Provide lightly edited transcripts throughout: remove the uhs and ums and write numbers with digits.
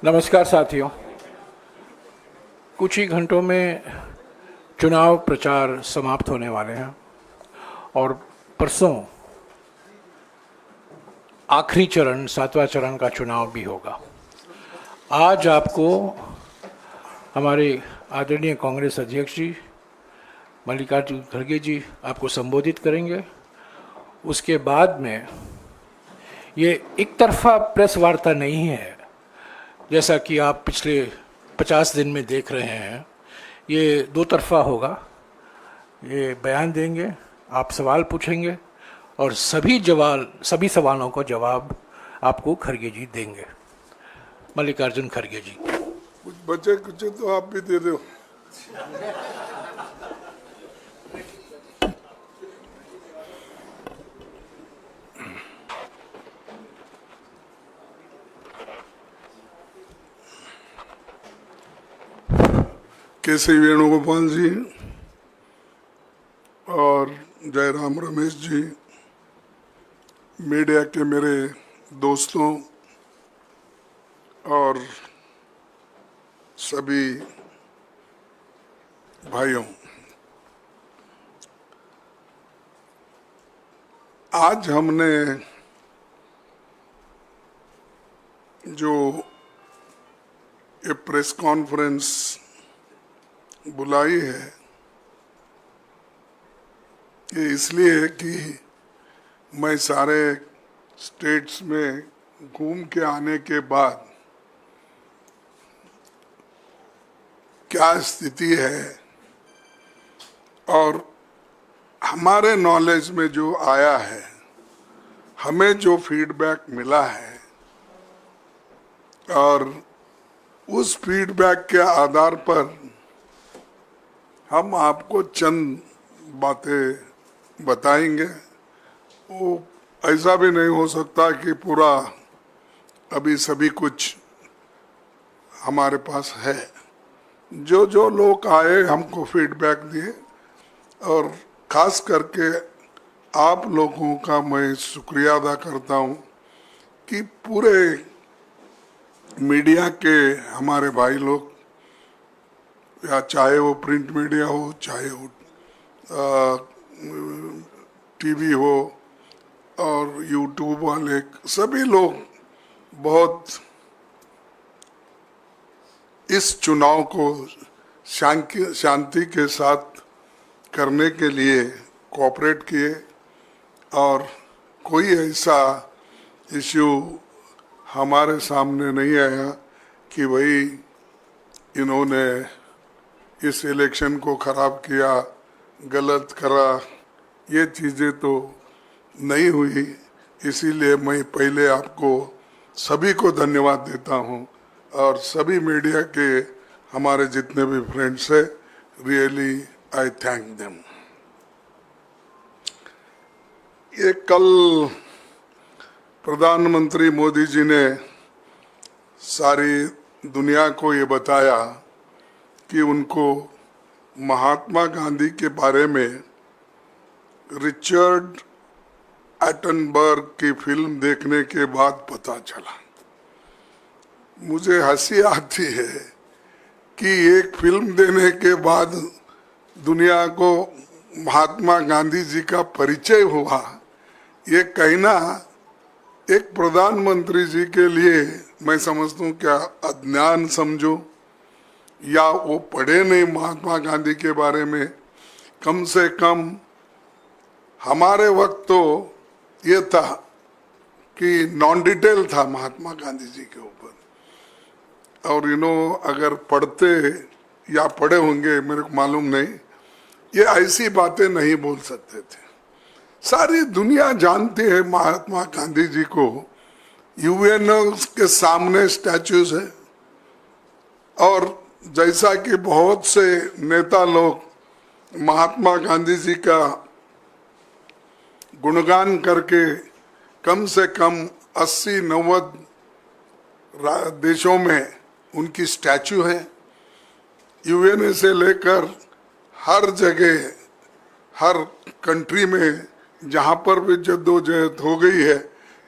नमस्कार साथियों। कुछ ही घंटों में चुनाव प्रचार समाप्त होने वाले हैं और परसों आखिरी चरण 7वां चरण का चुनाव भी होगा। आज आपको हमारे आदरणीय कांग्रेस अध्यक्ष जी मल्लिकार्जुन खड़गे जी आपको संबोधित करेंगे। उसके बाद में ये एक तरफा प्रेस वार्ता नहीं है जैसा कि आप पिछले 50 दिन में देख रहे हैं। ये दो तरफा होगा। ये बयान देंगे, आप सवाल पूछेंगे और सभी सवालों को जवाब आपको खड़गे जी देंगे। मल्लिकार्जुन खड़गे जी। कुछ बचे कुछ तो आप भी दे दो। केसी वेणुगोपाल जी और जयराम रमेश जी, मीडिया के मेरे दोस्तों और सभी भाइयों, आज हमने जो ये प्रेस कॉन्फ्रेंस बुलाई है ये इसलिए कि मैं सारे स्टेट्स में घूम के आने के बाद क्या स्थिति है और हमारे नॉलेज में जो आया है, हमें जो फीडबैक मिला है और उस फीडबैक के आधार पर हम आपको चंद बातें बताएंगे। वो ऐसा भी नहीं हो सकता कि पूरा अभी सभी कुछ हमारे पास है। जो जो लोग आए हमको फीडबैक दिए और खास करके आप लोगों का मैं शुक्रिया अदा करता हूँ कि पूरे मीडिया के हमारे भाई लोग, या चाहे वो प्रिंट मीडिया हो, चाहे वो टीवी हो और यूट्यूब वाले, सभी लोग बहुत इस चुनाव को शांति के साथ करने के लिए कोऑपरेट किए और कोई ऐसा इश्यू हमारे सामने नहीं आया कि भाई इन्होंने इस इलेक्शन को खराब किया, गलत करा। ये चीज़ें तो नहीं हुई। इसीलिए मैं पहले आपको सभी को धन्यवाद देता हूँ और सभी मीडिया के हमारे जितने भी फ्रेंड्स हैं, रियली आई थैंक देम। ये कल प्रधानमंत्री मोदी जी ने सारी दुनिया को ये बताया कि उनको महात्मा गांधी के बारे में रिचर्ड एटनबर्ग की फिल्म देखने के बाद पता चला। मुझे हंसी आती है कि एक फिल्म देने के बाद दुनिया को महात्मा गांधी जी का परिचय हुआ। ये कहना एक प्रधानमंत्री जी के लिए मैं समझता हूँ क्या अज्ञान समझो, या वो पढ़े नहीं महात्मा गांधी के बारे में। कम से कम हमारे वक्त तो ये था कि नॉन डिटेल था महात्मा गांधी जी के ऊपर, और अगर पढ़ते या पढ़े होंगे मेरे को मालूम नहीं, ये ऐसी बातें नहीं बोल सकते थे। सारी दुनिया जानती है महात्मा गांधी जी को। यूएन के सामने स्टैच्यूज है और जैसा कि बहुत से नेता लोग महात्मा गांधी जी का गुणगान करके कम से कम 80-90 देशों में उनकी स्टैच्यू है। यूएन से लेकर हर जगह, हर कंट्री में जहाँ पर भी जद्दोजहद हो गई है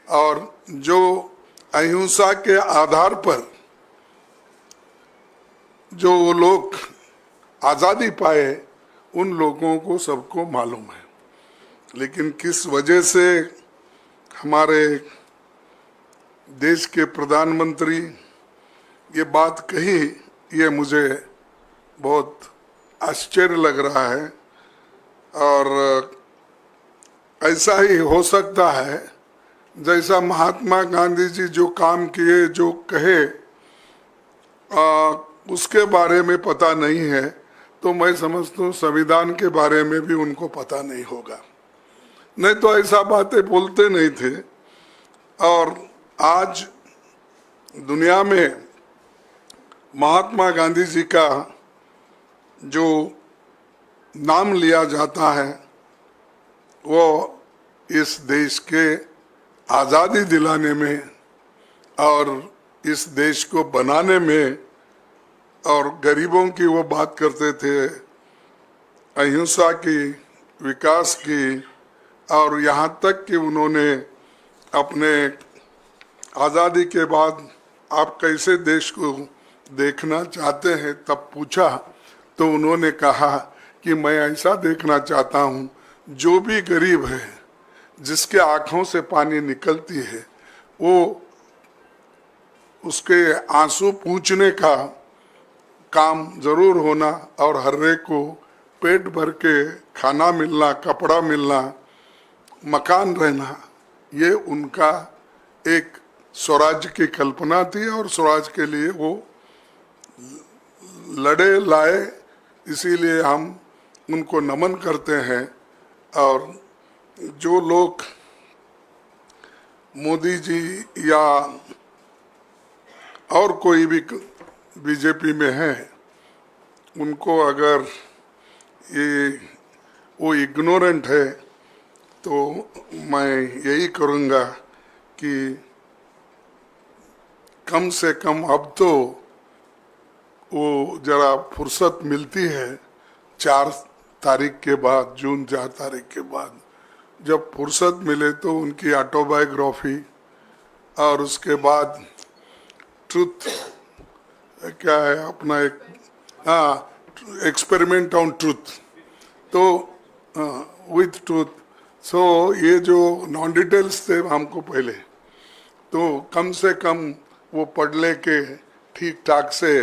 और जो अहिंसा के आधार पर जो लोग आज़ादी पाए उन लोगों को सबको मालूम है, लेकिन किस वजह से हमारे देश के प्रधानमंत्री ये बात कही, ये मुझे बहुत आश्चर्य लग रहा है। और ऐसा ही हो सकता है जैसा महात्मा गांधी जी जो काम किए, जो कहे, उसके बारे में पता नहीं है, तो मैं समझता हूँ संविधान के बारे में भी उनको पता नहीं होगा, नहीं तो ऐसा बातें बोलते नहीं थे। और आज दुनिया में महात्मा गांधी जी का जो नाम लिया जाता है वो इस देश के आज़ादी दिलाने में और इस देश को बनाने में, और गरीबों की वो बात करते थे, अहिंसा की, विकास की, और यहाँ तक कि उन्होंने अपने आज़ादी के बाद आप कैसे देश को देखना चाहते हैं तब पूछा, तो उन्होंने कहा कि मैं ऐसा देखना चाहता हूँ जो भी गरीब है, जिसके आँखों से पानी निकलती है, वो उसके आंसू पूंछने का काम जरूर होना, और हर एक को पेट भर के खाना मिलना, कपड़ा मिलना, मकान रहना, ये उनका एक स्वराज की कल्पना थी और स्वराज के लिए वो लड़े लाए। इसीलिए हम उनको नमन करते हैं। और जो लोग मोदी जी या और कोई भी बीजेपी में है, उनको अगर ये वो इग्नोरेंट है, तो मैं यही करूँगा कि कम से कम अब तो वो जरा फुर्सत मिलती है 4 तारीख के बाद, जून 4 तारीख के बाद, जब फुर्सत मिले तो उनकी ऑटोबायोग्राफी और उसके बाद ट्रुथ क्या है अपना एक, एक्सपेरिमेंट ऑन ट्रुथ, तो विथ ट्रुथ। सो ये जो नॉन डिटेल्स थे हमको पहले, तो कम से कम वो पढ़ ले के ठीक ठाक से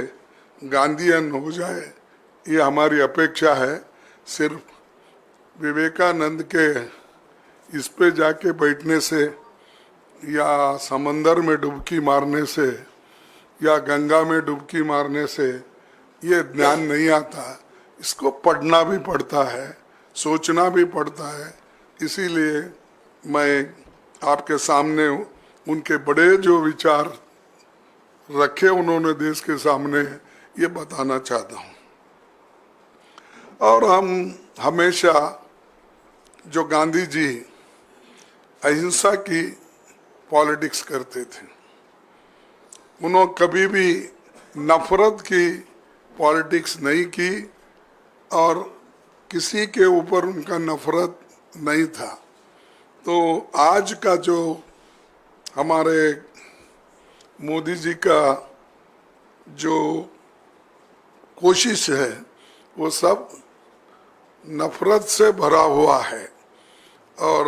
गांधीयन हो जाए, ये हमारी अपेक्षा है। सिर्फ विवेकानंद के इस पे जाके बैठने से या समंदर में डुबकी मारने से या गंगा में डुबकी मारने से ये ज्ञान नहीं आता, इसको पढ़ना भी पड़ता है, सोचना भी पड़ता है। इसीलिए मैं आपके सामने उनके बड़े जो विचार रखे उन्होंने देश के सामने, ये बताना चाहता हूँ। और हम हमेशा, जो गांधी जी अहिंसा की पॉलिटिक्स करते थे, उन्होंने कभी भी नफरत की पॉलिटिक्स नहीं की और किसी के ऊपर उनका नफरत नहीं था। तो आज का जो हमारे मोदी जी का जो कोशिश है, वो सब नफरत से भरा हुआ है, और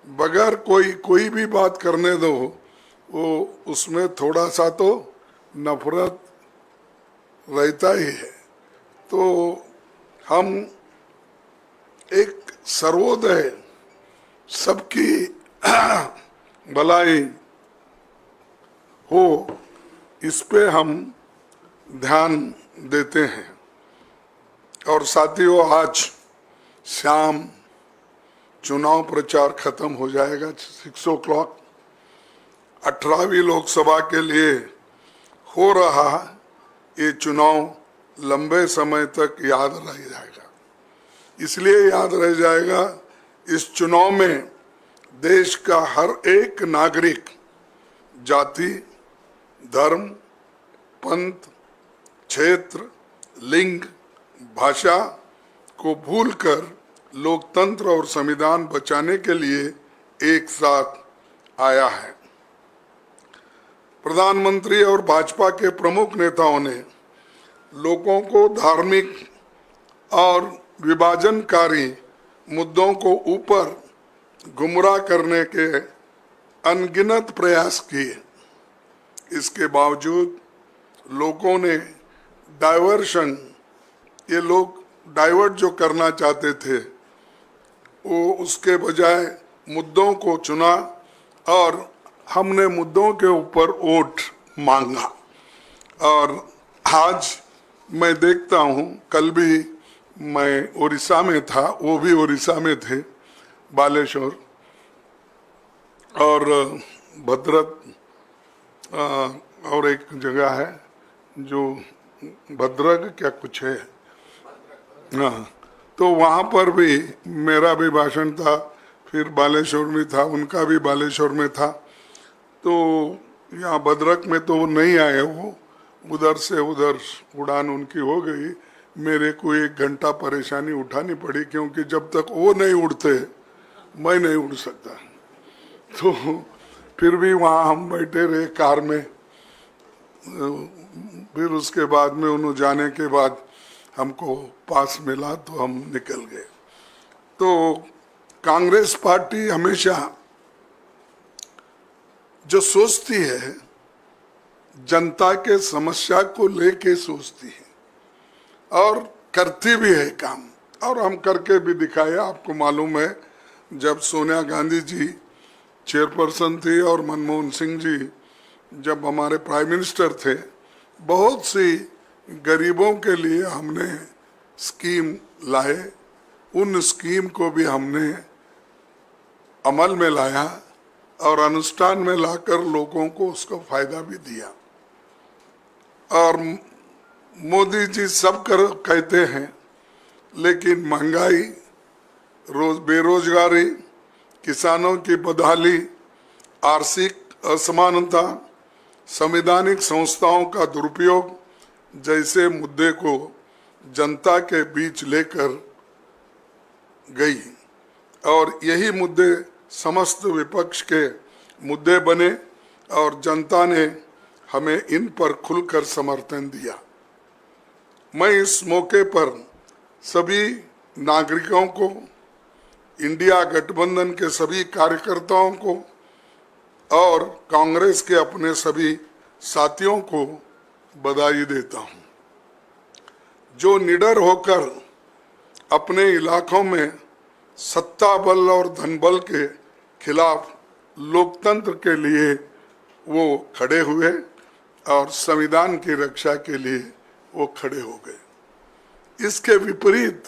बगैर कोई भी बात करने दो, वो उसमें थोड़ा सा तो नफरत रहता ही है। तो हम एक सर्वोदय, सबकी भलाई हो, इस पे हम ध्यान देते हैं। और साथियों, आज शाम चुनाव प्रचार खत्म हो जाएगा 6 o'clock। 18वीं लोकसभा के लिए हो रहा ये चुनाव लंबे समय तक याद रह जाएगा। इसलिए याद रह जाएगा, इस चुनाव में देश का हर एक नागरिक जाति, धर्म, पंथ, क्षेत्र, लिंग, भाषा को भूलकर लोकतंत्र और संविधान बचाने के लिए एक साथ आया है। प्रधानमंत्री और भाजपा के प्रमुख नेताओं ने लोगों को धार्मिक और विभाजनकारी मुद्दों को ऊपर गुमराह करने के अनगिनत प्रयास किए। इसके बावजूद लोगों ने डाइवर्शन, ये लोग डाइवर्ट जो करना चाहते थे वो उसके बजाय मुद्दों को चुना और हमने मुद्दों के ऊपर वोट मांगा। और आज मैं देखता हूँ, कल भी मैं उड़ीसा में था, वो भी उड़ीसा में थे, बालेश्वर और भद्रक और एक जगह है जो भद्रक क्या कुछ है, हाँ, तो वहाँ पर भी मेरा भी भाषण था, फिर बालेश्वर में था, उनका भी बालेश्वर में था। तो यहाँ भद्रक में तो नहीं आए, वो उधर से उधर उड़ान उनकी हो गई। मेरे को 1 घंटा परेशानी उठानी पड़ी, क्योंकि जब तक वो नहीं उड़ते मैं नहीं उड़ सकता। तो फिर भी वहाँ हम बैठे रहे कार में। फिर उसके बाद में उन्होंने जाने के बाद हमको पास मिला तो हम निकल गए। तो कांग्रेस पार्टी हमेशा जो सोचती है जनता के समस्या को लेके सोचती है और करती भी है काम, और हम करके भी दिखाए। आपको मालूम है, जब सोनिया गांधी जी चेयरपर्सन थी और मनमोहन सिंह जी जब हमारे प्राइम मिनिस्टर थे, बहुत सी गरीबों के लिए हमने स्कीम लाए। उन स्कीम को भी हमने अमल में लाया और अनुष्ठान में लाकर लोगों को उसका फायदा भी दिया। और मोदी जी सब कहते हैं, लेकिन महंगाई, बेरोजगारी, किसानों की बदहाली, आर्थिक असमानता, संवैधानिक संस्थाओं का दुरुपयोग जैसे मुद्दे को जनता के बीच लेकर गई, और यही मुद्दे समस्त विपक्ष के मुद्दे बने और जनता ने हमें इन पर खुलकर समर्थन दिया। मैं इस मौके पर सभी नागरिकों को, इंडिया गठबंधन के सभी कार्यकर्ताओं को और कांग्रेस के अपने सभी साथियों को बधाई देता हूं, जो निडर होकर अपने इलाकों में सत्ता बल और धन बल के खिलाफ लोकतंत्र के लिए वो खड़े हुए और संविधान की रक्षा के लिए वो खड़े हो गए। इसके विपरीत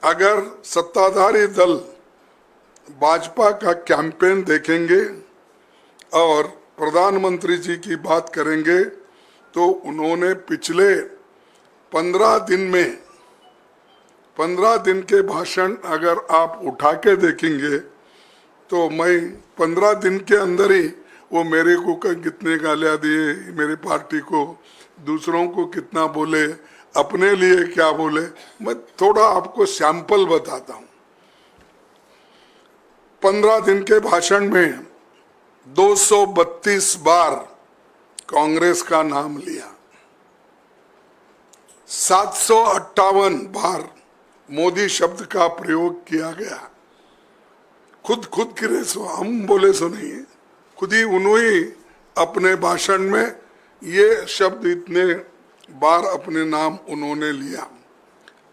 अगर सत्ताधारी दल भाजपा का कैंपेन देखेंगे और प्रधानमंत्री जी की बात करेंगे, तो उन्होंने पिछले 15 दिन में 15 दिन के भाषण अगर आप उठा के देखेंगे, तो मैं 15 दिन के अंदर ही वो मेरे को कितने गालियां दिए, मेरी पार्टी को, दूसरों को कितना बोले, अपने लिए क्या बोले, मैं थोड़ा आपको सैंपल बताता हूं। 15 दिन के भाषण में 232 बार कांग्रेस का नाम लिया, 758 बार मोदी शब्द का प्रयोग किया गया। खुद किरे सो, हम बोले सो नहीं है, खुद ही उन्होंने अपने भाषण में ये शब्द इतने बार अपने नाम उन्होंने लिया।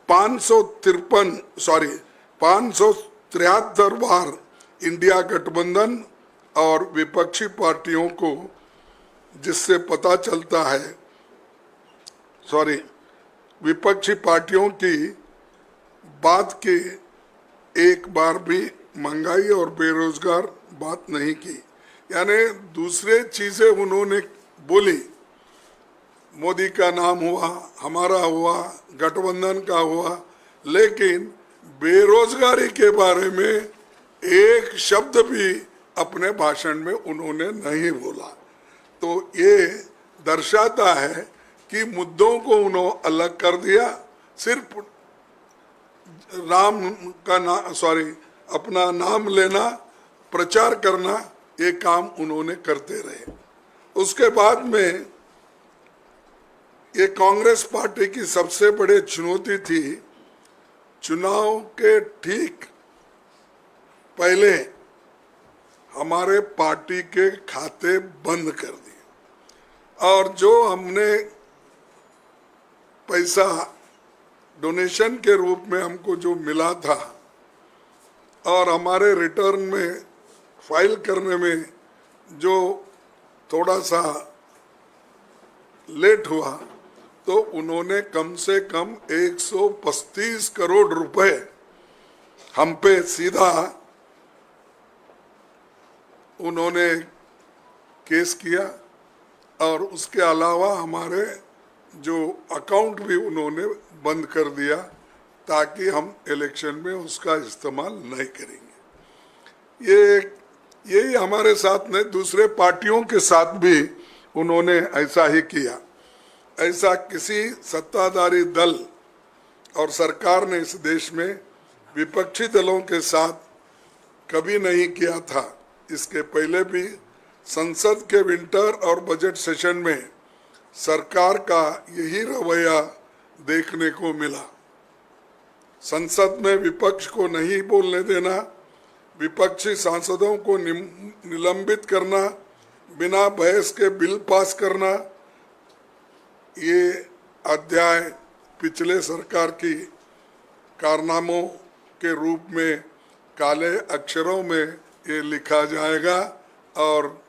573 बार इंडिया गठबंधन और विपक्षी पार्टियों को, जिससे पता चलता है, विपक्षी पार्टियों की बात की एक बार भी महंगाई और बेरोजगार बात नहीं की, यानी दूसरे चीजें उन्होंने बोली। मोदी का नाम हुआ, हमारा हुआ, गठबंधन का हुआ, लेकिन बेरोजगारी के बारे में एक शब्द भी अपने भाषण में उन्होंने नहीं बोला। तो ये दर्शाता है कि मुद्दों को उन्होंने अलग कर दिया। सिर्फ अपना नाम लेना, प्रचार करना, ये काम उन्होंने करते रहे। उसके बाद में ये कांग्रेस पार्टी की सबसे बड़ी चुनौती थी। चुनाव के ठीक पहले हमारे पार्टी के खाते बंद कर दिए और जो हमने पैसा डोनेशन के रूप में हमको जो मिला था और हमारे रिटर्न में फाइल करने में जो थोड़ा सा लेट हुआ, तो उन्होंने कम से कम 135 करोड़ रुपए हम पे सीधा उन्होंने केस किया और उसके अलावा हमारे जो अकाउंट भी उन्होंने बंद कर दिया ताकि हम इलेक्शन में उसका इस्तेमाल नहीं करेंगे। यही हमारे साथ में दूसरे पार्टियों के साथ भी उन्होंने ऐसा ही किया। ऐसा किसी सत्ताधारी दल और सरकार ने इस देश में विपक्षी दलों के साथ कभी नहीं किया था। इसके पहले भी संसद के विंटर और बजट सेशन में सरकार का यही रवैया देखने को मिला। संसद में विपक्ष को नहीं बोलने देना, विपक्षी सांसदों को निलंबित करना, बिना बहस के बिल पास करना, ये अध्याय पिछले सरकार की कारनामों के रूप में काले अक्षरों में ये लिखा जाएगा और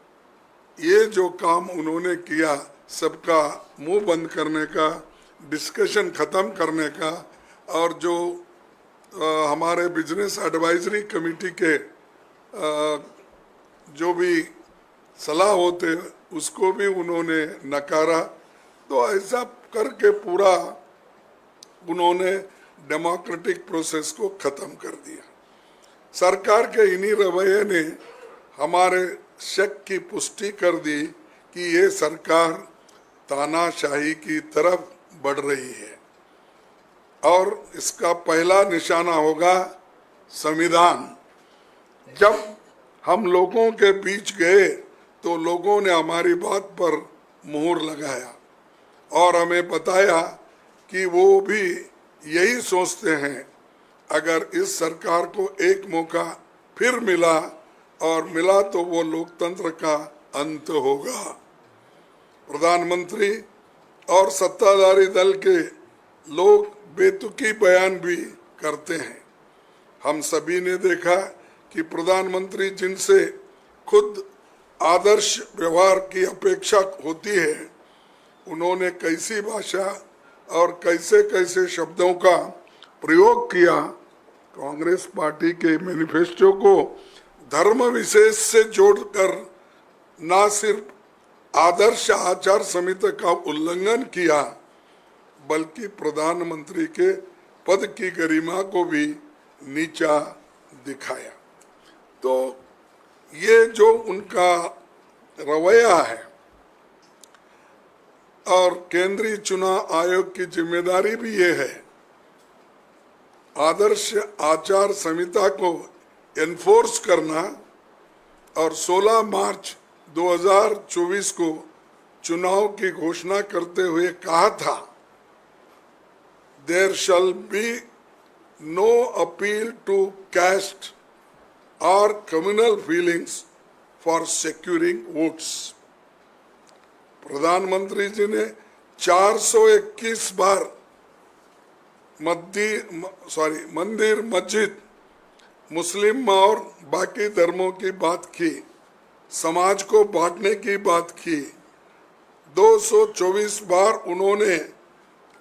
ये जो काम उन्होंने किया सबका मुंह बंद करने का, डिस्कशन खत्म करने का और जो हमारे बिजनेस एडवाइजरी कमेटी के जो भी सलाह होते उसको भी उन्होंने नकारा। तो ऐसा करके पूरा उन्होंने डेमोक्रेटिक प्रोसेस को खत्म कर दिया। सरकार के इन्हीं रवैये ने हमारे शक की पुष्टि कर दी कि ये सरकार तानाशाही की तरफ बढ़ रही है और इसका पहला निशाना होगा संविधान। जब हम लोगों के बीच गए तो लोगों ने हमारी बात पर मुहर लगाया और हमें बताया कि वो भी यही सोचते हैं। अगर इस सरकार को एक मौका फिर मिला और मिला तो वो लोकतंत्र का अंत होगा। प्रधानमंत्री और सत्ताधारी दल के लोग बेतुकी बयान भी करते हैं। हम सभी ने देखा कि प्रधानमंत्री जिनसे खुद आदर्श व्यवहार की अपेक्षा होती है, उन्होंने कैसी भाषा और कैसे कैसे शब्दों का प्रयोग किया। कांग्रेस पार्टी के मैनिफेस्टो को धर्म विशेष से जोड़कर न सिर्फ आदर्श आचार संहिता का उल्लंघन किया बल्कि प्रधानमंत्री के पद की गरिमा को भी नीचा दिखाया। तो ये जो उनका रवैया है और केंद्रीय चुनाव आयोग की जिम्मेदारी भी ये है आदर्श आचार संहिता को एनफोर्स करना और 16 मार्च 2024 को चुनाव की घोषणा करते हुए कहा था, there shall be no appeal to caste और communal feelings for securing votes. प्रधानमंत्री जी ने 421 बार मंदिर मस्जिद मुस्लिम और बाकी धर्मों की बात की, समाज को बांटने की बात की। 224 बार उन्होंने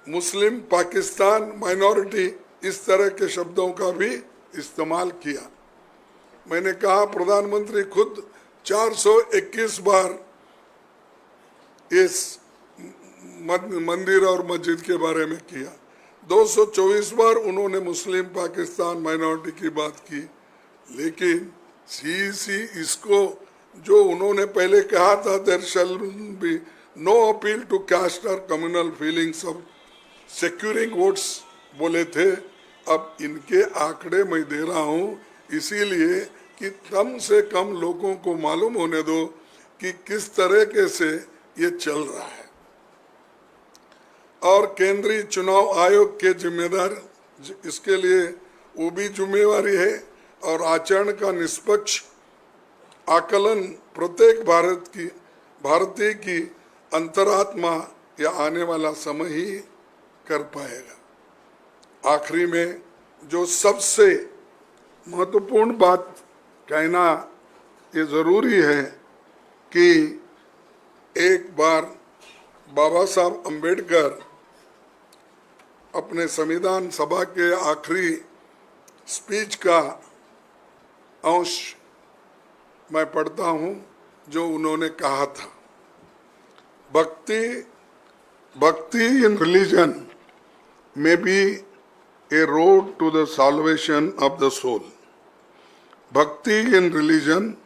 मुस्लिम पाकिस्तान माइनॉरिटी इस तरह के शब्दों का भी इस्तेमाल किया। मैंने कहा प्रधानमंत्री खुद 421 बार इस मंदिर और मस्जिद के बारे में किया। 224 बार उन्होंने मुस्लिम पाकिस्तान माइनॉरिटी की बात की। लेकिन सीईसी इसको जो उन्होंने पहले कहा था there shall be no appeal to caste और communal feelings of securing votes बोले थे। अब इनके आंकड़े मैं दे रहा हूँ इसीलिए कि कम से कम लोगों को मालूम होने दो कि किस तरीके से ये चल रहा है। और केंद्रीय चुनाव आयोग के जिम्मेदार, इसके लिए वो भी जिम्मेवारी है। और आचरण का निष्पक्ष आकलन प्रत्येक भारतीय की अंतरात्मा या आने वाला समय ही कर पाएगा। आखिरी में जो सबसे महत्वपूर्ण बात कहना ये जरूरी है कि एक बार बाबा साहब अम्बेडकर अपने संविधान सभा के आखिरी स्पीच का अंश मैं पढ़ता हूं, जो उन्होंने कहा था। भक्ति in religion may be a road to the salvation of the soul. Bhakti in religion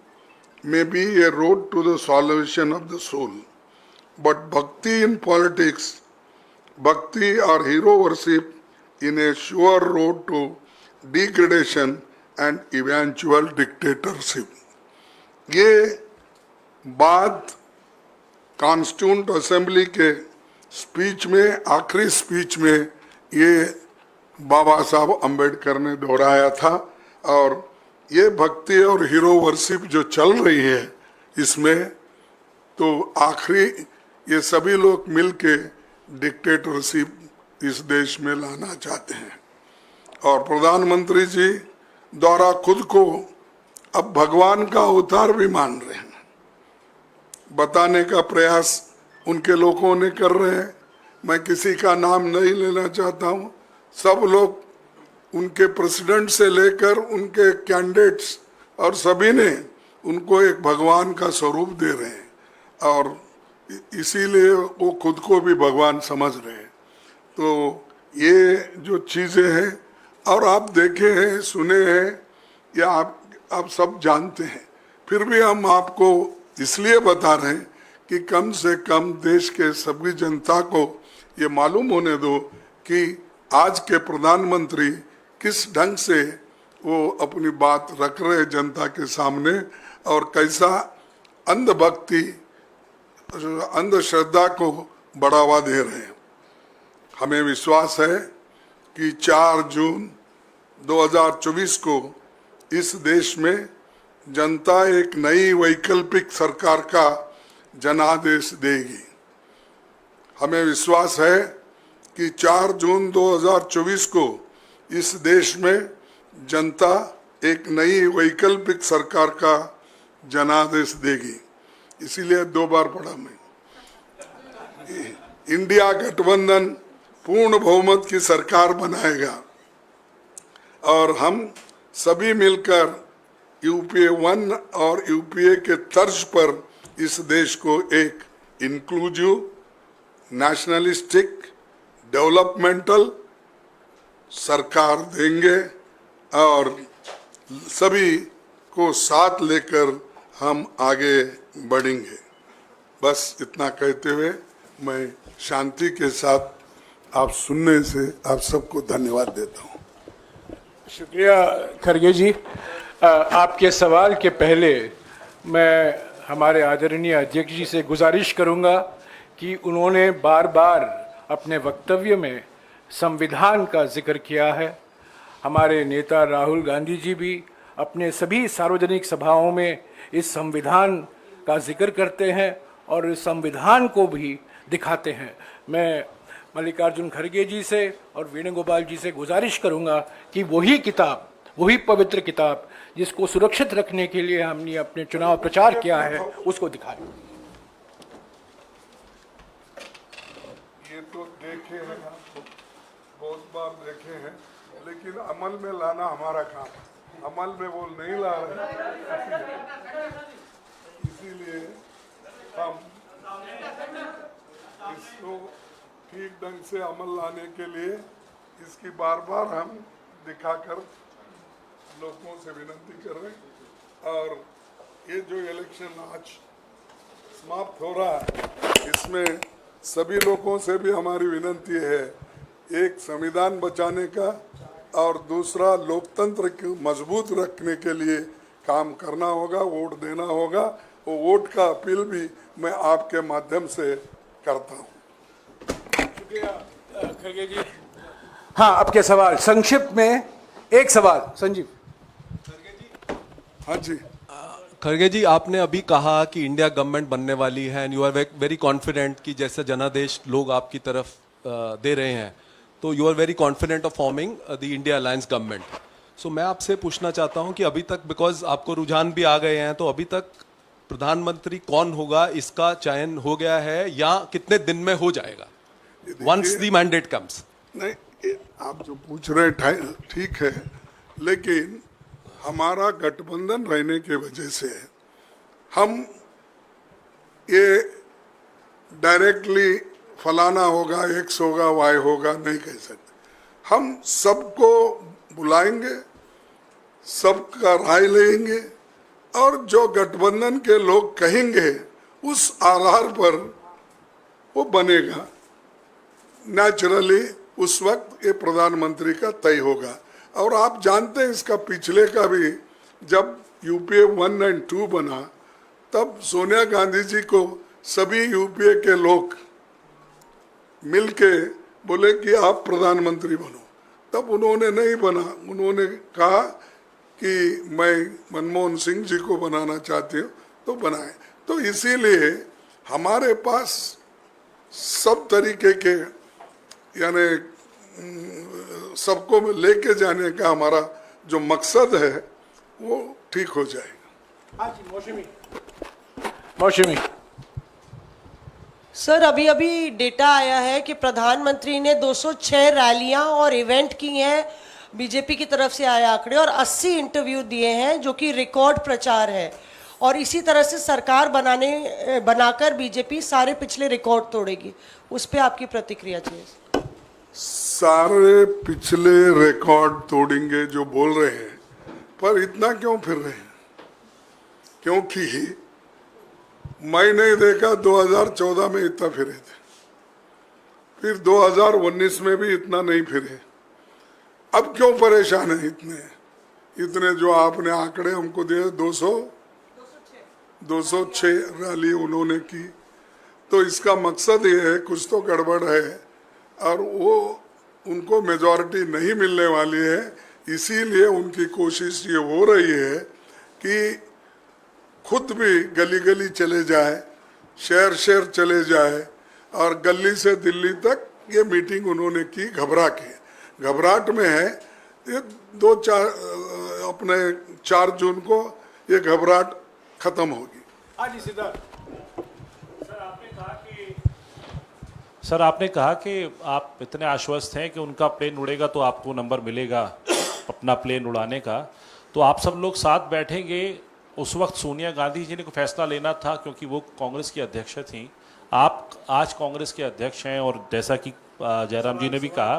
may be a road to the salvation of the soul. But bhakti in politics, bhakti or hero worship in a sure road to degradation and eventual dictatorship. ये बात constituent assembly के speech में, आखिरी speech में ये बाबा साहब अम्बेडकर ने दोहराया था। और ये भक्ति और हीरो वर्शिप जो चल रही है इसमें, तो आखिरी ये सभी लोग मिलके डिक्टेटरशिप इस देश में लाना चाहते हैं। और प्रधानमंत्री जी द्वारा खुद को अब भगवान का अवतार भी मान रहे हैं, बताने का प्रयास उनके लोगों ने कर रहे हैं। मैं किसी का नाम नहीं लेना चाहता हूं। सब लोग उनके प्रेसिडेंट से लेकर उनके कैंडिडेट्स और सभी ने उनको एक भगवान का स्वरूप दे रहे हैं और इसीलिए वो खुद को भी भगवान समझ रहे हैं। तो ये जो चीज़ें हैं, और आप देखे हैं, सुने हैं, या आप सब जानते हैं, फिर भी हम आपको इसलिए बता रहे हैं कि कम से कम देश के सभी जनता को ये मालूम होने दो कि आज के प्रधानमंत्री किस ढंग से वो अपनी बात रख रहे हैं जनता के सामने, और कैसा अंधभक्ति, अंधश्रद्धा को बढ़ावा दे रहे हैं। हमें विश्वास है कि 4 जून 2024 को इस देश में जनता एक नई वैकल्पिक सरकार का जनादेश देगी। हमें विश्वास है कि 4 जून 2024 को इस देश में जनता एक नई वैकल्पिक सरकार का जनादेश देगी। इसीलिए 2 बार पढ़ा मैं। इंडिया गठबंधन पूर्ण बहुमत की सरकार बनाएगा और हम सभी मिलकर यूपीए 1 और यूपीए के तर्ज पर इस देश को एक इंक्लूसिव, नेशनलिस्टिक, डेवलपमेंटल सरकार देंगे और सभी को साथ लेकर हम आगे बढ़ेंगे। बस इतना कहते हुए मैं शांति के साथ आप सुनने से आप सबको धन्यवाद देता हूँ। शुक्रिया खरगे जी। आपके सवाल के पहले मैं हमारे आदरणीय अध्यक्ष जी से गुजारिश करूंगा कि उन्होंने बार बार अपने वक्तव्य में संविधान का जिक्र किया है। हमारे नेता राहुल गांधी जी भी अपने सभी सार्वजनिक सभाओं में इस संविधान का जिक्र करते हैं और इस संविधान को भी दिखाते हैं। मैं मल्लिकार्जुन खड़गे जी से और वेणुगोपाल जी से गुजारिश करूंगा कि वही किताब, वही पवित्र किताब जिसको सुरक्षित रखने के लिए हमने अपने चुनाव प्रचार किया है, उसको दिखाएं। ये तो देखे हैं ना, बहुत बार देखे हैं, लेकिन अमल में लाना हमारा काम है। अमल में वो नहीं ला रहे, इसीलिए हम इसको ठीक ढंग से अमल लाने के लिए इसकी बार बार हम दिखाकर लोगों से विनती कर रहे हैं। और ये जो इलेक्शन आज समाप्त हो रहा है, इसमें सभी लोगों से भी हमारी विनती है, एक संविधान बचाने का और दूसरा लोकतंत्र को मजबूत रखने के लिए काम करना होगा, वोट देना होगा। वो वोट का अपील भी मैं आपके माध्यम से करता हूँ। शुक्रिया खड़गे जी। हाँ, आपके सवाल संक्षिप्त में एक सवाल। संजीव। हाँ जी, खड़गे जी, आपने अभी कहा कि इंडिया गवर्नमेंट बनने वाली है and you are very confident कि जैसे जनादेश लोग आपकी तरफ दे रहे हैं, तो you are very confident of forming the India alliance government. So मैं आपसे पूछना चाहता हूं कि अभी तक, बिकॉज आपको रुझान भी आ गए हैं, तो अभी तक प्रधानमंत्री कौन होगा इसका चयन हो गया है या कितने दिन में हो जाएगा वंस द मैंडेट कम्स? नहीं, आप जो पूछ रहे हैं ठीक है, लेकिन हमारा गठबंधन रहने के वजह से हम ये डायरेक्टली फलाना होगा, एक्स होगा, वाई होगा नहीं कह सकते। हम सबको बुलाएंगे, सबका राय लेंगे और जो गठबंधन के लोग कहेंगे उस आधार पर वो बनेगा। नेचुरली उस वक्त ये प्रधानमंत्री का तय होगा। और आप जानते हैं इसका पिछले का भी, जब यूपीए 1 और 2 बना तब सोनिया गांधी जी को सभी यूपीए के लोग मिलके बोले कि आप प्रधानमंत्री बनो, तब उन्होंने नहीं बना। उन्होंने कहा कि मैं मनमोहन सिंह जी को बनाना चाहती हूँ, तो बनाए। तो इसीलिए हमारे पास सब तरीके के, यानी सबको लेके जाने का हमारा जो मकसद है वो ठीक हो जाएगा। हाँ जी, मौसमी। सर, अभी अभी डेटा आया है कि प्रधानमंत्री ने 206 रैलियां और इवेंट की हैं, बीजेपी की तरफ से आए आंकड़े, और 80 इंटरव्यू दिए हैं, जो कि रिकॉर्ड प्रचार है। और इसी तरह से सरकार बनाकर बीजेपी सारे पिछले रिकॉर्ड तोड़ेगी। उस पर आपकी प्रतिक्रिया चाहिए। सारे पिछले रिकॉर्ड तोड़ेंगे जो बोल रहे हैं, पर इतना क्यों फिर रहे हैं? क्योंकि मैं नहीं देखा 2014 में इतना फिरे थे, फिर 2019 में भी इतना नहीं फिरे। अब क्यों परेशान है इतने जो आपने आंकड़े हमको दिए? 206 रैली उन्होंने की। तो इसका मकसद ये है कुछ तो गड़बड़ है और वो उनको मेजॉरिटी नहीं मिलने वाली है। इसीलिए उनकी कोशिश ये हो रही है कि खुद भी गली गली चले जाए, शहर शहर चले जाए, और गली से दिल्ली तक ये मीटिंग उन्होंने की घबराहट में है। ये 4 जून को ये घबराहट खत्म होगी। हाँ जी, सिद्धार्थ। सर, आपने कहा कि आप इतने आश्वस्त हैं कि उनका प्लेन उड़ेगा तो आपको नंबर मिलेगा अपना प्लेन उड़ाने का। तो आप सब लोग साथ बैठेंगे। उस वक्त सोनिया गांधी जी ने को फैसला लेना था क्योंकि वो कांग्रेस की अध्यक्ष थी। आप आज कांग्रेस के अध्यक्ष हैं और जैसा कि जयराम जी ने भी कहा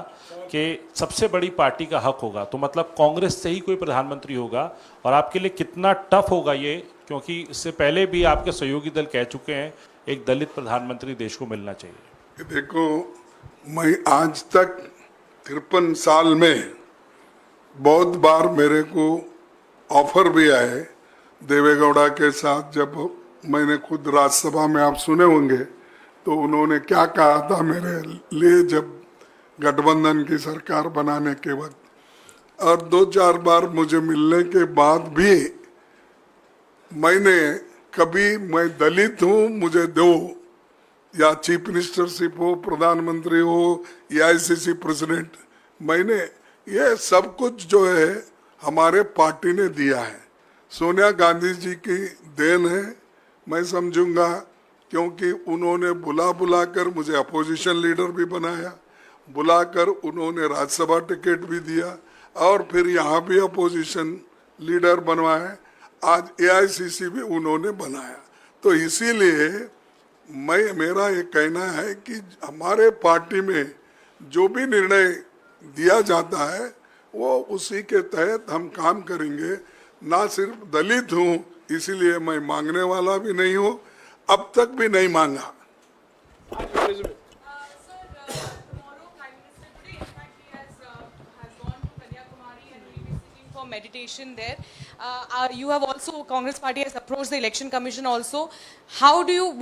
कि सबसे बड़ी पार्टी का हक होगा, तो मतलब कांग्रेस से ही कोई प्रधानमंत्री होगा। और आपके लिए कितना टफ होगा ये, क्योंकि इससे पहले भी आपके सहयोगी दल कह चुके हैं एक दलित प्रधानमंत्री देश को मिलना चाहिए। देखो, मैं आज तक 53 साल में बहुत बार मेरे को ऑफर भी आए देवेगौड़ा के साथ। जब मैंने खुद राज्यसभा में, आप सुने होंगे, तो उन्होंने क्या कहा था मेरे लिए जब गठबंधन की सरकार बनाने के वक्त। और 2-4 बार मुझे मिलने के बाद भी मैंने कभी, मैं दलित हूँ मुझे दो, या चीफ मिनिस्टरशिप हो, प्रधानमंत्री हो, AICC प्रेसिडेंट, मैंने ये सब कुछ जो है हमारे पार्टी ने दिया है। सोनिया गांधी जी की देन है मैं समझूंगा, क्योंकि उन्होंने बुला कर मुझे अपोजिशन लीडर भी बनाया, बुलाकर उन्होंने राज्यसभा टिकट भी दिया और फिर यहाँ भी अपोजिशन लीडर बनवाए। आज AICC भी उन्होंने बनाया। तो इसीलिए मेरा ये कहना है कि हमारे पार्टी में जो भी निर्णय दिया जाता है वो उसी के तहत हम काम करेंगे। ना सिर्फ दलित हूँ इसीलिए मैं मांगने वाला भी नहीं हूँ, अब तक भी नहीं मांगा। for meditation there. You have also, Congress party has approached the election commission also.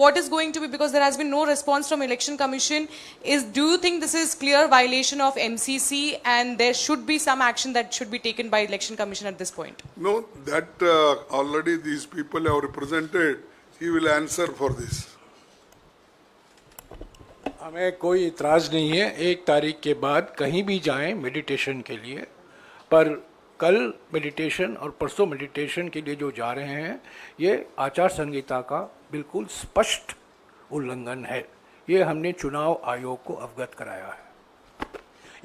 What is going to be, because there has been no response from election commission, do you think this is clear violation of MCC and there should be some action that should be taken by election commission at this point? No, that already these people have represented. He will answer for this. हमें कोई इतराज़ नहीं है 1 तारीख के बाद कहीं भी जाएं मेडिटेशन के लिए, पर कल मेडिटेशन और परसों मेडिटेशन के लिए जो जा रहे हैं ये आचार संहिता का बिल्कुल स्पष्ट उल्लंघन है। ये हमने चुनाव आयोग को अवगत कराया है।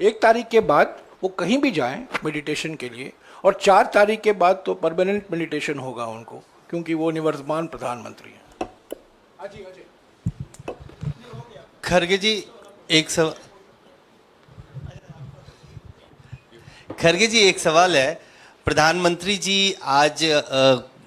1 तारीख के बाद वो कहीं भी जाएं मेडिटेशन के लिए, और 4 तारीख के बाद तो परमानेंट मेडिटेशन होगा उनको, क्योंकि वो निवर्तमान प्रधानमंत्री हैं। खरगे जी एक सवाल है। प्रधानमंत्री जी आज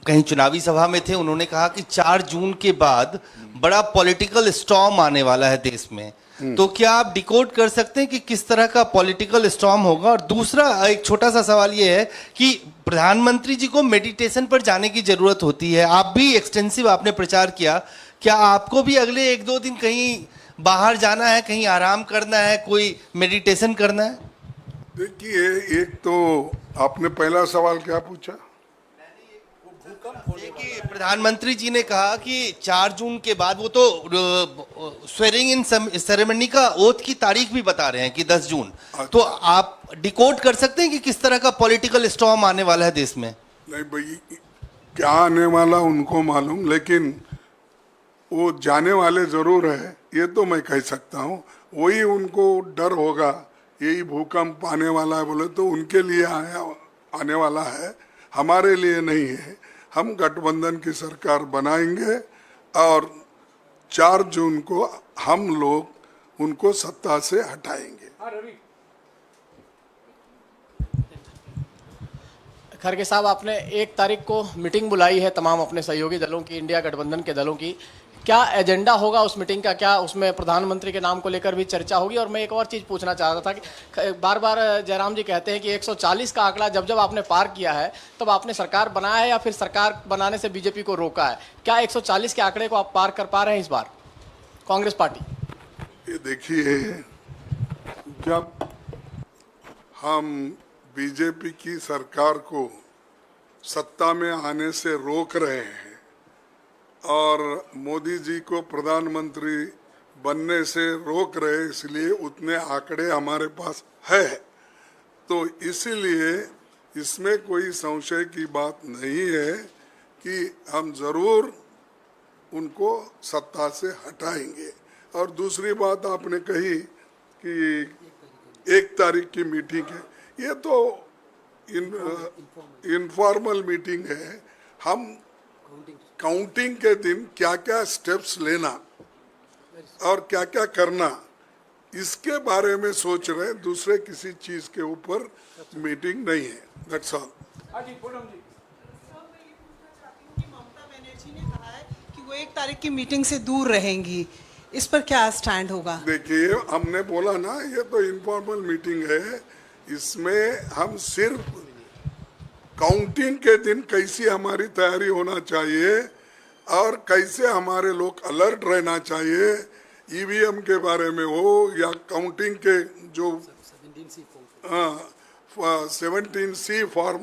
कहीं चुनावी सभा में थे, उन्होंने कहा कि 4 जून के बाद बड़ा पॉलिटिकल स्टॉर्म आने वाला है देश में। तो क्या आप डिकोड कर सकते हैं कि किस तरह का पॉलिटिकल स्टॉर्म होगा? और दूसरा एक छोटा सा सवाल ये है कि प्रधानमंत्री जी को मेडिटेशन पर जाने की जरूरत होती है, आप भी एक्सटेंसिव आपने प्रचार किया, क्या आपको भी अगले 1-2 दिन कहीं बाहर जाना है, कहीं आराम करना है, कोई मेडिटेशन करना है? देखिए, एक तो आपने पहला सवाल क्या पूछा? देखिए, प्रधानमंत्री जी ने कहा कि 4 जून के बाद, वो तो स्वेरिंग इन सेरेमनी का ओथ की तारीख भी बता रहे हैं कि 10 जून। तो आप डिकोड कर सकते हैं कि किस तरह का पॉलिटिकल स्टॉर्म आने वाला है देश में? नहीं भाई, क्या आने वाला उनको मालूम, लेकिन वो जाने वाले जरूर है, ये तो मैं कह सकता हूँ। वही उनको डर होगा, यही भूकंप आने वाला है बोले तो उनके लिए आने वाला है, हमारे लिए नहीं है। हम गठबंधन की सरकार बनाएंगे और 4 जून को हम लोग उनको सत्ता से हटाएंगे। खरगे साहब, आपने 1 तारीख को मीटिंग बुलाई है तमाम अपने सहयोगी दलों की, इंडिया गठबंधन के दलों की। क्या एजेंडा होगा उस मीटिंग का? क्या उसमें प्रधानमंत्री के नाम को लेकर भी चर्चा होगी? और मैं एक और चीज़ पूछना चाह रहा था कि बार बार जयराम जी कहते हैं कि 140 का आंकड़ा जब जब आपने पार किया है तब आपने सरकार बनाया है या फिर सरकार बनाने से बीजेपी को रोका है? क्या 140 के आंकड़े को आप पार कर पा रहे हैं इस बार कांग्रेस पार्टी? ये देखिए, जब हम बीजेपी की सरकार को सत्ता में आने से रोक रहे हैं और मोदी जी को प्रधानमंत्री बनने से रोक रहे, इसलिए उतने आंकड़े हमारे पास है। तो इसीलिए इसमें कोई संशय की बात नहीं है कि हम जरूर उनको सत्ता से हटाएंगे। और दूसरी बात आपने कही कि 1 तारीख की मीटिंग है, ये तो इनफॉर्मल मीटिंग है। हम काउंटिंग के दिन क्या क्या स्टेप्स लेना और क्या क्या करना, इसके बारे में सोच रहे हैं, दूसरे किसी चीज के ऊपर मीटिंग नहीं है। That's all. ममता बनर्जी ने कहा है कि वो 1 तारीख की मीटिंग से दूर रहेंगी, इस पर क्या स्टैंड होगा? देखिए, हमने बोला ना, ये तो इनफॉर्मल मीटिंग है, इसमें हम सिर्फ काउंटिंग के दिन कैसी हमारी तैयारी होना चाहिए और कैसे हमारे लोग अलर्ट रहना चाहिए, ईवीएम के बारे में हो या काउंटिंग के जो 17C फॉर्म,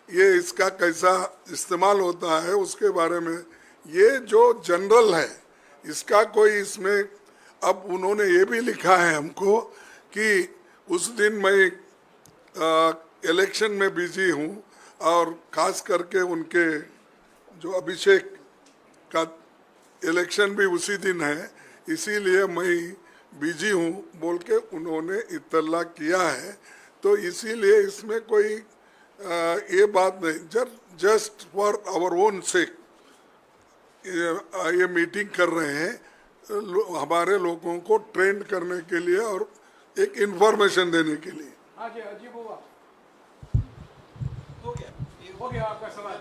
ये इसका कैसा इस्तेमाल होता है उसके बारे में, ये जो जनरल है इसका कोई इसमें। अब उन्होंने ये भी लिखा है हमको कि उस दिन मैं इलेक्शन में बिजी हूँ और खास करके उनके जो अभिषेक का इलेक्शन भी उसी दिन है, इसीलिए मैं बिजी हूँ बोल के उन्होंने इत्तला किया है। तो इसीलिए इसमें कोई ये बात नहीं, just for our own sake ये मीटिंग कर रहे हैं, हमारे लोगों को ट्रेन करने के लिए और एक इंफॉर्मेशन देने के लिए। हो गया आपका सवाल।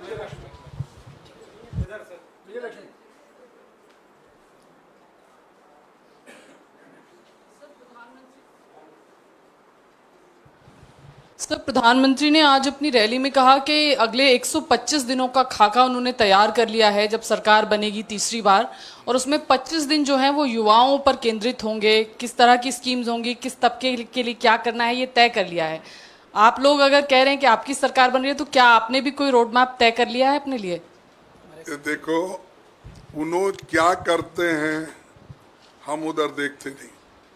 सर, प्रधानमंत्री ने आज अपनी रैली में कहा कि अगले 125 दिनों का खाका उन्होंने तैयार कर लिया है जब सरकार बनेगी तीसरी बार, और उसमें 25 दिन जो हैं वो युवाओं पर केंद्रित होंगे, किस तरह की स्कीम्स होंगी, किस तबके के लिए क्या करना है, ये तय कर लिया है। आप लोग अगर कह रहे हैं कि आपकी सरकार बन रही है तो क्या आपने भी कोई रोड मैप तय कर लिया है अपने लिए? देखो, उन्होंने क्या करते हैं हम उधर देखते नहीं,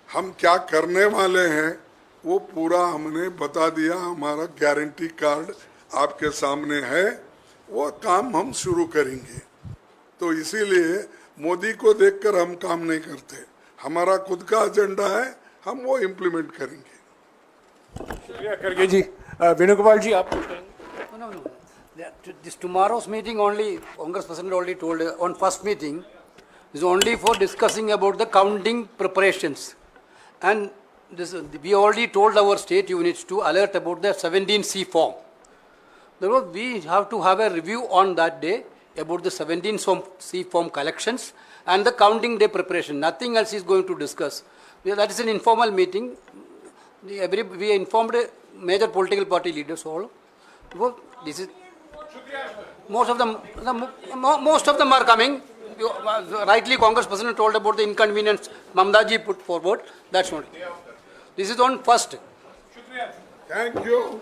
हम क्या करने वाले हैं वो पूरा हमने बता दिया। हमारा गारंटी कार्ड आपके सामने है, वो काम हम शुरू करेंगे। तो इसीलिए मोदी को देखकर हम काम नहीं करते, हमारा खुद का एजेंडा है, हम वो इम्प्लीमेंट करेंगे। शुक्रिया खड़गे जी। वेणुगोपाल जी, आप No. This tomorrow's meeting only, Congress President already told on first meeting, is only for discussing about the counting preparations. And this, we already told our state units to alert about the 17C form. Therefore, we have to have a review on that day about the 17C form collections and the counting day preparation. Nothing else is going to discuss. That is an informal meeting. We informed major political party leaders all. Well, this is most of them are coming. Rightly, Congress President told about the inconvenience Mamdaji put forward. That's not. This is on first. Thank you.